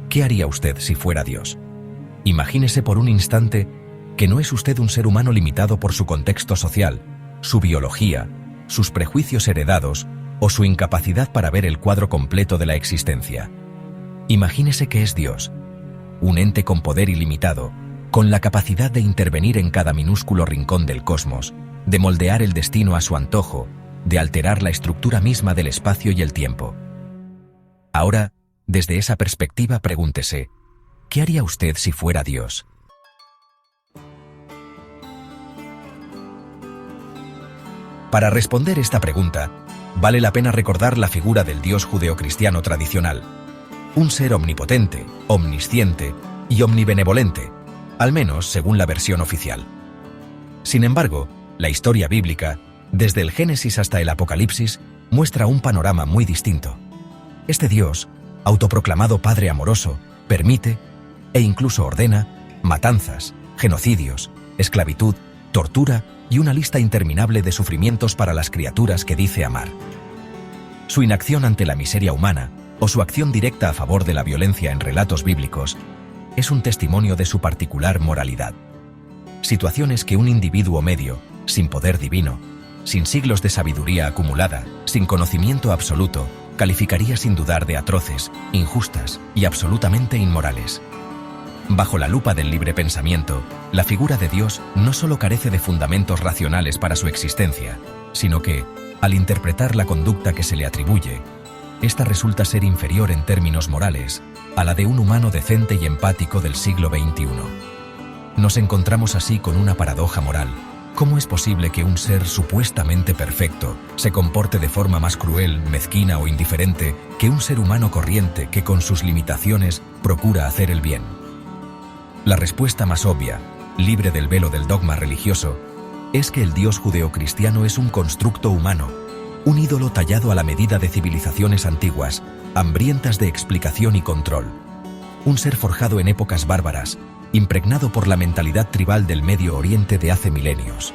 ¿Qué haría usted si fuera Dios? Imagínese por un instante que no es usted un ser humano limitado por su contexto social, su biología, sus prejuicios heredados o su incapacidad para ver el cuadro completo de la existencia. Imagínese que es Dios, un ente con poder ilimitado, con la capacidad de intervenir en cada minúsculo rincón del cosmos, de moldear el destino a su antojo, de alterar la estructura misma del espacio y el tiempo. Ahora, desde esa perspectiva, pregúntese, ¿qué haría usted si fuera Dios? Para responder esta pregunta, vale la pena recordar la figura del Dios judeocristiano tradicional, un ser omnipotente, omnisciente y omnibenevolente, al menos según la versión oficial. Sin embargo, la historia bíblica, desde el Génesis hasta el Apocalipsis, muestra un panorama muy distinto. Este Dios, autoproclamado Padre amoroso, permite, e incluso ordena, matanzas, genocidios, esclavitud, tortura y una lista interminable de sufrimientos para las criaturas que dice amar. Su inacción ante la miseria humana, o su acción directa a favor de la violencia en relatos bíblicos, es un testimonio de su particular moralidad. Situaciones que un individuo medio, sin poder divino, sin siglos de sabiduría acumulada, sin conocimiento absoluto, calificaría sin dudar de atroces, injustas y absolutamente inmorales. Bajo la lupa del libre pensamiento, la figura de Dios no solo carece de fundamentos racionales para su existencia, sino que, al interpretar la conducta que se le atribuye, esta resulta ser inferior en términos morales a la de un humano decente y empático del siglo XXI. Nos encontramos así con una paradoja moral. ¿Cómo es posible que un ser supuestamente perfecto se comporte de forma más cruel, mezquina o indiferente que un ser humano corriente que con sus limitaciones procura hacer el bien? La respuesta más obvia, libre del velo del dogma religioso, es que el Dios judeocristiano es un constructo humano, un ídolo tallado a la medida de civilizaciones antiguas, hambrientas de explicación y control. Un ser forjado en épocas bárbaras, impregnado por la mentalidad tribal del Medio Oriente de hace milenios,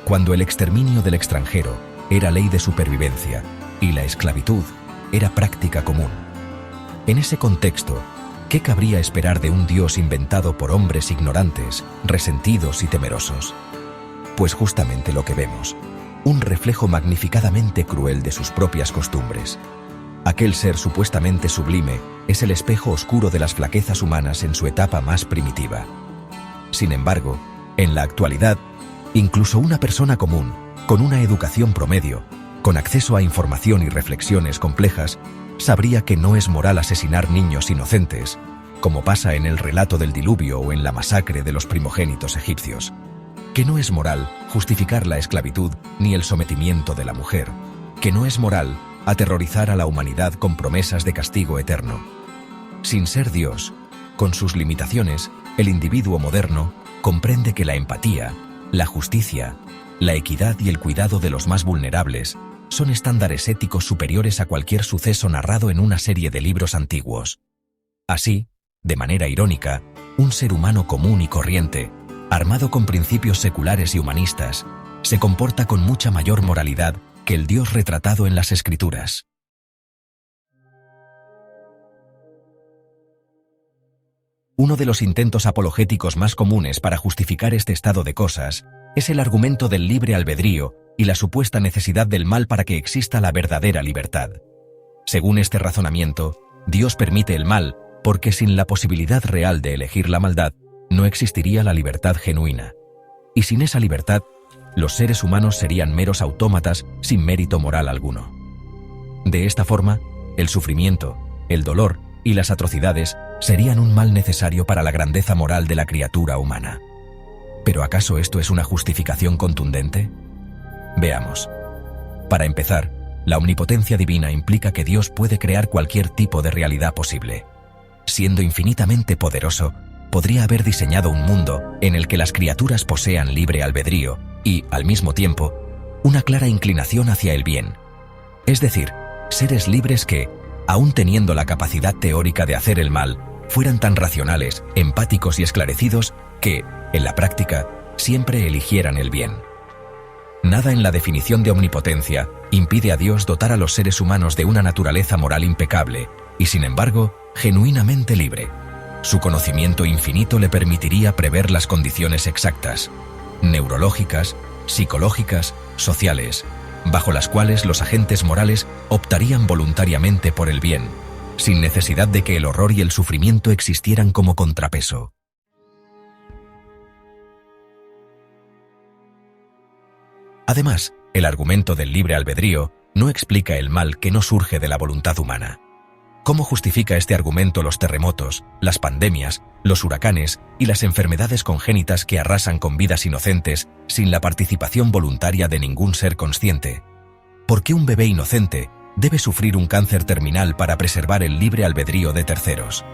cuando el exterminio del extranjero era ley de supervivencia y la esclavitud era práctica común. En ese contexto, ¿qué cabría esperar de un Dios inventado por hombres ignorantes, resentidos y temerosos? Pues justamente lo que vemos, un reflejo magnificadamente cruel de sus propias costumbres. Aquel ser supuestamente sublime es el espejo oscuro de las flaquezas humanas en su etapa más primitiva. Sin embargo, en la actualidad, incluso una persona común, con una educación promedio, con acceso a información y reflexiones complejas, sabría que no es moral asesinar niños inocentes, como pasa en el relato del diluvio o en la masacre de los primogénitos egipcios. Que no es moral justificar la esclavitud ni el sometimiento de la mujer. Que no es moral aterrorizar a la humanidad con promesas de castigo eterno. Sin ser Dios, con sus limitaciones, el individuo moderno comprende que la empatía, la justicia, la equidad y el cuidado de los más vulnerables son estándares éticos superiores a cualquier suceso narrado en una serie de libros antiguos. Así, de manera irónica, un ser humano común y corriente, armado con principios seculares y humanistas, se comporta con mucha mayor moralidad que el Dios retratado en las Escrituras. Uno de los intentos apologéticos más comunes para justificar este estado de cosas es el argumento del libre albedrío y la supuesta necesidad del mal para que exista la verdadera libertad. Según este razonamiento, Dios permite el mal porque sin la posibilidad real de elegir la maldad, no existiría la libertad genuina. Y sin esa libertad, los seres humanos serían meros autómatas sin mérito moral alguno. De esta forma, el sufrimiento, el dolor y las atrocidades serían un mal necesario para la grandeza moral de la criatura humana. ¿Pero acaso esto es una justificación contundente? Veamos. Para empezar, la omnipotencia divina implica que Dios puede crear cualquier tipo de realidad posible. Siendo infinitamente poderoso, podría haber diseñado un mundo en el que las criaturas posean libre albedrío y, al mismo tiempo, una clara inclinación hacia el bien. Es decir, seres libres que, aun teniendo la capacidad teórica de hacer el mal, fueran tan racionales, empáticos y esclarecidos que, en la práctica, siempre eligieran el bien. Nada en la definición de omnipotencia impide a Dios dotar a los seres humanos de una naturaleza moral impecable y sin embargo, genuinamente libre. Su conocimiento infinito le permitiría prever las condiciones exactas, neurológicas, psicológicas, sociales, bajo las cuales los agentes morales optarían voluntariamente por el bien, sin necesidad de que el horror y el sufrimiento existieran como contrapeso. Además, el argumento del libre albedrío no explica el mal que no surge de la voluntad humana. ¿Cómo justifica este argumento los terremotos, las pandemias, los huracanes y las enfermedades congénitas que arrasan con vidas inocentes sin la participación voluntaria de ningún ser consciente? ¿Por qué un bebé inocente debe sufrir un cáncer terminal para preservar el libre albedrío de terceros?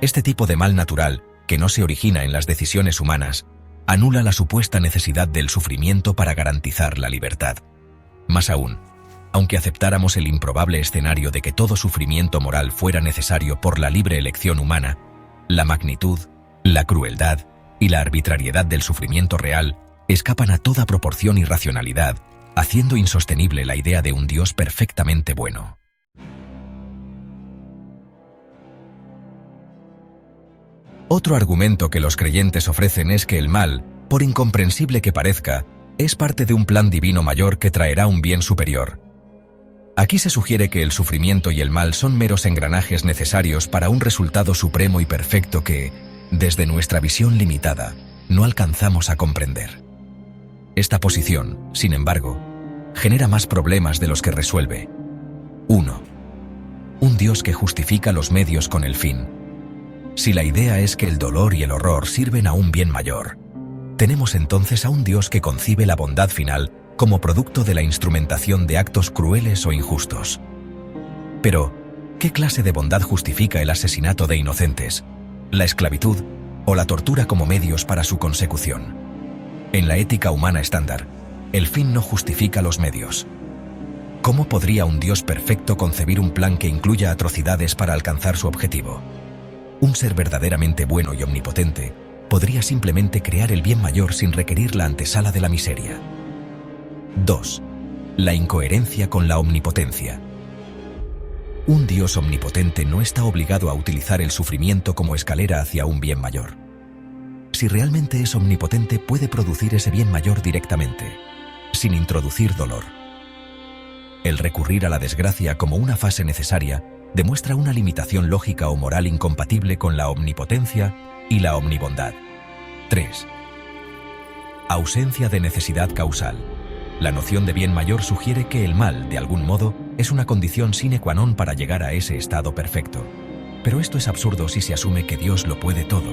Este tipo de mal natural, que no se origina en las decisiones humanas, anula la supuesta necesidad del sufrimiento para garantizar la libertad. Más aún, aunque aceptáramos el improbable escenario de que todo sufrimiento moral fuera necesario por la libre elección humana, la magnitud, la crueldad y la arbitrariedad del sufrimiento real escapan a toda proporción y racionalidad, haciendo insostenible la idea de un Dios perfectamente bueno. Otro argumento que los creyentes ofrecen es que el mal, por incomprensible que parezca, es parte de un plan divino mayor que traerá un bien superior. Aquí se sugiere que el sufrimiento y el mal son meros engranajes necesarios para un resultado supremo y perfecto que, desde nuestra visión limitada, no alcanzamos a comprender. Esta posición, sin embargo, genera más problemas de los que resuelve. 1. Un Dios que justifica los medios con el fin. Si la idea es que el dolor y el horror sirven a un bien mayor, tenemos entonces a un Dios que concibe la bondad final como producto de la instrumentación de actos crueles o injustos. Pero, ¿qué clase de bondad justifica el asesinato de inocentes, la esclavitud o la tortura como medios para su consecución? En la ética humana estándar, el fin no justifica los medios. ¿Cómo podría un Dios perfecto concebir un plan que incluya atrocidades para alcanzar su objetivo? Un ser verdaderamente bueno y omnipotente podría simplemente crear el bien mayor sin requerir la antesala de la miseria. 2. La incoherencia con la omnipotencia. Un Dios omnipotente no está obligado a utilizar el sufrimiento como escalera hacia un bien mayor. Si realmente es omnipotente, puede producir ese bien mayor directamente, sin introducir dolor. El recurrir a la desgracia como una fase necesaria demuestra una limitación lógica o moral incompatible con la omnipotencia y la omnibondad. 3. Ausencia de necesidad causal. La noción de bien mayor sugiere que el mal, de algún modo, es una condición sine qua non para llegar a ese estado perfecto. Pero esto es absurdo si se asume que Dios lo puede todo.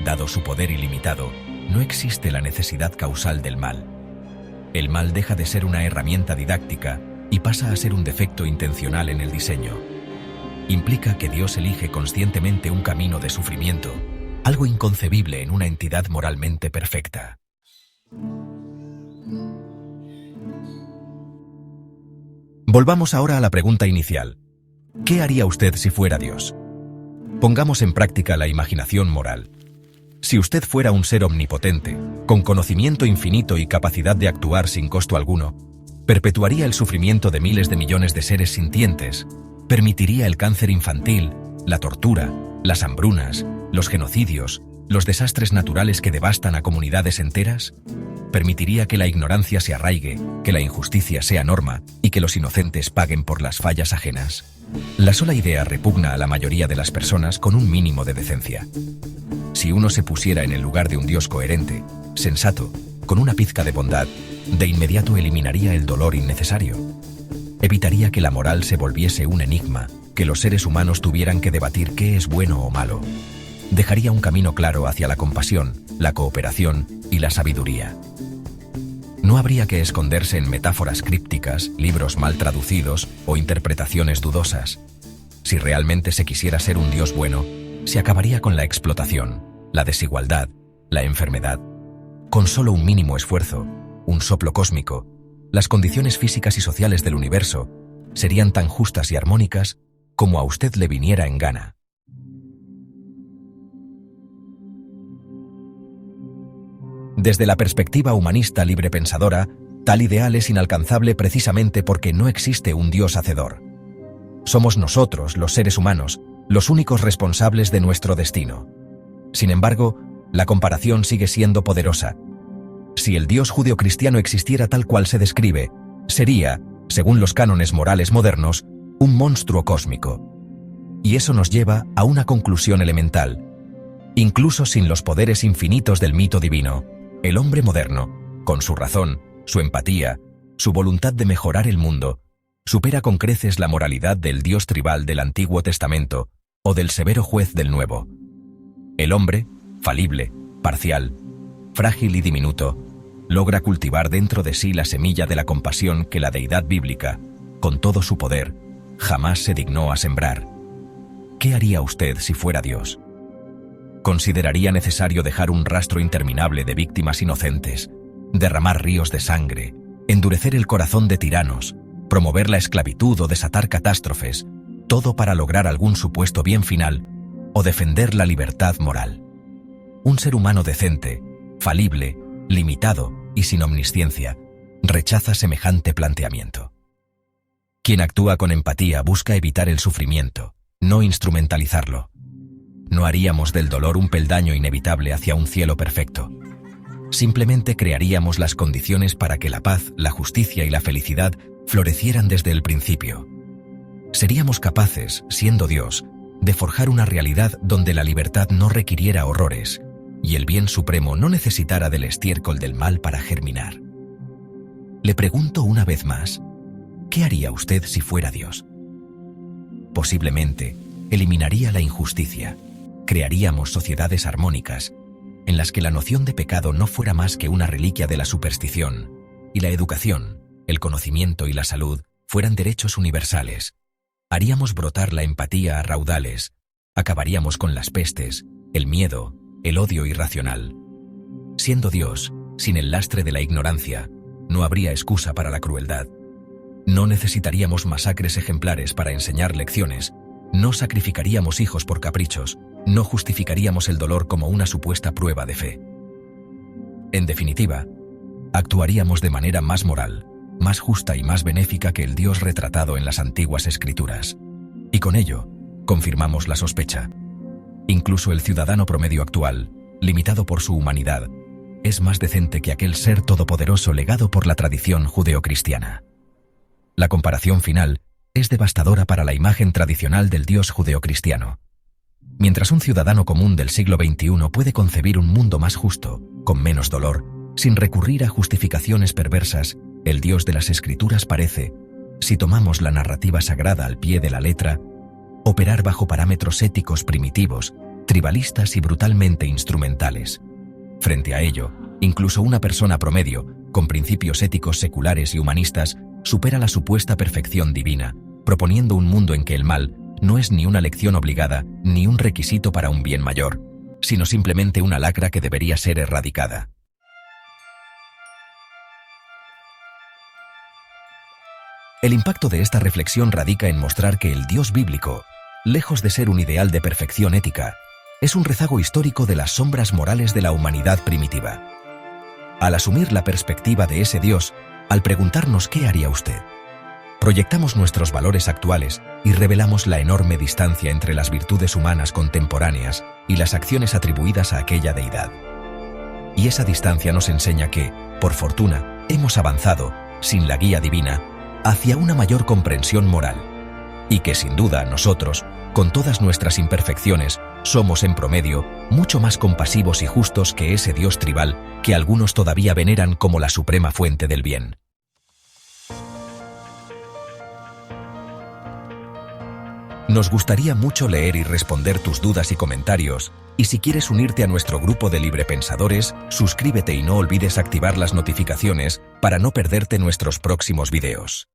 Dado su poder ilimitado, no existe la necesidad causal del mal. El mal deja de ser una herramienta didáctica y pasa a ser un defecto intencional en el diseño. Implica que Dios elige conscientemente un camino de sufrimiento, algo inconcebible en una entidad moralmente perfecta. Volvamos ahora a la pregunta inicial. ¿Qué haría usted si fuera Dios? Pongamos en práctica la imaginación moral. Si usted fuera un ser omnipotente, con conocimiento infinito y capacidad de actuar sin costo alguno, perpetuaría el sufrimiento de miles de millones de seres sintientes, permitiría el cáncer infantil, la tortura, las hambrunas, los genocidios, los desastres naturales que devastan a comunidades enteras, permitiría que la ignorancia se arraigue, que la injusticia sea norma y que los inocentes paguen por las fallas ajenas. La sola idea repugna a la mayoría de las personas con un mínimo de decencia. Si uno se pusiera en el lugar de un Dios coherente, sensato, con una pizca de bondad, de inmediato eliminaría el dolor innecesario. Evitaría que la moral se volviese un enigma, que los seres humanos tuvieran que debatir qué es bueno o malo. Dejaría un camino claro hacia la compasión, la cooperación y la sabiduría. No habría que esconderse en metáforas crípticas, libros mal traducidos o interpretaciones dudosas. Si realmente se quisiera ser un Dios bueno, se acabaría con la explotación, la desigualdad, la enfermedad. Con solo un mínimo esfuerzo, un soplo cósmico, las condiciones físicas y sociales del universo serían tan justas y armónicas como a usted le viniera en gana. Desde la perspectiva humanista librepensadora, tal ideal es inalcanzable precisamente porque no existe un Dios hacedor. Somos nosotros, los seres humanos, los únicos responsables de nuestro destino. Sin embargo, la comparación sigue siendo poderosa. Si el Dios judeocristiano existiera tal cual se describe, sería, según los cánones morales modernos, un monstruo cósmico. Y eso nos lleva a una conclusión elemental. Incluso sin los poderes infinitos del mito divino, el hombre moderno, con su razón, su empatía, su voluntad de mejorar el mundo, supera con creces la moralidad del Dios tribal del Antiguo Testamento o del severo juez del Nuevo. El hombre, falible, parcial, frágil y diminuto, logra cultivar dentro de sí la semilla de la compasión que la deidad bíblica, con todo su poder, jamás se dignó a sembrar. ¿Qué haría usted si fuera Dios? ¿Consideraría necesario dejar un rastro interminable de víctimas inocentes, derramar ríos de sangre, endurecer el corazón de tiranos, promover la esclavitud o desatar catástrofes, todo para lograr algún supuesto bien final o defender la libertad moral? Un ser humano decente, falible, limitado y sin omnisciencia, rechaza semejante planteamiento. Quien actúa con empatía busca evitar el sufrimiento, no instrumentalizarlo. No haríamos del dolor un peldaño inevitable hacia un cielo perfecto. Simplemente crearíamos las condiciones para que la paz, la justicia y la felicidad florecieran desde el principio. Seríamos capaces, siendo Dios, de forjar una realidad donde la libertad no requiriera horrores y el bien supremo no necesitara del estiércol del mal para germinar. Le pregunto una vez más, ¿qué haría usted si fuera Dios? Posiblemente, eliminaría la injusticia. Crearíamos sociedades armónicas, en las que la noción de pecado no fuera más que una reliquia de la superstición, y la educación, el conocimiento y la salud fueran derechos universales. Haríamos brotar la empatía a raudales, acabaríamos con las pestes, el miedo, el odio irracional. Siendo Dios, sin el lastre de la ignorancia, no habría excusa para la crueldad. No necesitaríamos masacres ejemplares para enseñar lecciones, no sacrificaríamos hijos por caprichos, no justificaríamos el dolor como una supuesta prueba de fe. En definitiva, actuaríamos de manera más moral, más justa y más benéfica que el Dios retratado en las antiguas escrituras. Y con ello, confirmamos la sospecha. Incluso el ciudadano promedio actual, limitado por su humanidad, es más decente que aquel ser todopoderoso legado por la tradición judeocristiana. La comparación final es devastadora para la imagen tradicional del Dios judeocristiano. Mientras un ciudadano común del siglo XXI puede concebir un mundo más justo, con menos dolor, sin recurrir a justificaciones perversas, el Dios de las Escrituras parece, si tomamos la narrativa sagrada al pie de la letra, operar bajo parámetros éticos primitivos, tribalistas y brutalmente instrumentales. Frente a ello, incluso una persona promedio, con principios éticos seculares y humanistas, supera la supuesta perfección divina, proponiendo un mundo en que el mal no es ni una lección obligada ni un requisito para un bien mayor, sino simplemente una lacra que debería ser erradicada. El impacto de esta reflexión radica en mostrar que el Dios bíblico, lejos de ser un ideal de perfección ética, es un rezago histórico de las sombras morales de la humanidad primitiva. Al asumir la perspectiva de ese Dios, al preguntarnos ¿qué haría usted?, proyectamos nuestros valores actuales y revelamos la enorme distancia entre las virtudes humanas contemporáneas y las acciones atribuidas a aquella deidad. Y esa distancia nos enseña que, por fortuna, hemos avanzado, sin la guía divina, hacia una mayor comprensión moral, y que sin duda nosotros, con todas nuestras imperfecciones, somos en promedio mucho más compasivos y justos que ese Dios tribal que algunos todavía veneran como la suprema fuente del bien. Nos gustaría mucho leer y responder tus dudas y comentarios, y si quieres unirte a nuestro grupo de librepensadores, suscríbete y no olvides activar las notificaciones para no perderte nuestros próximos videos.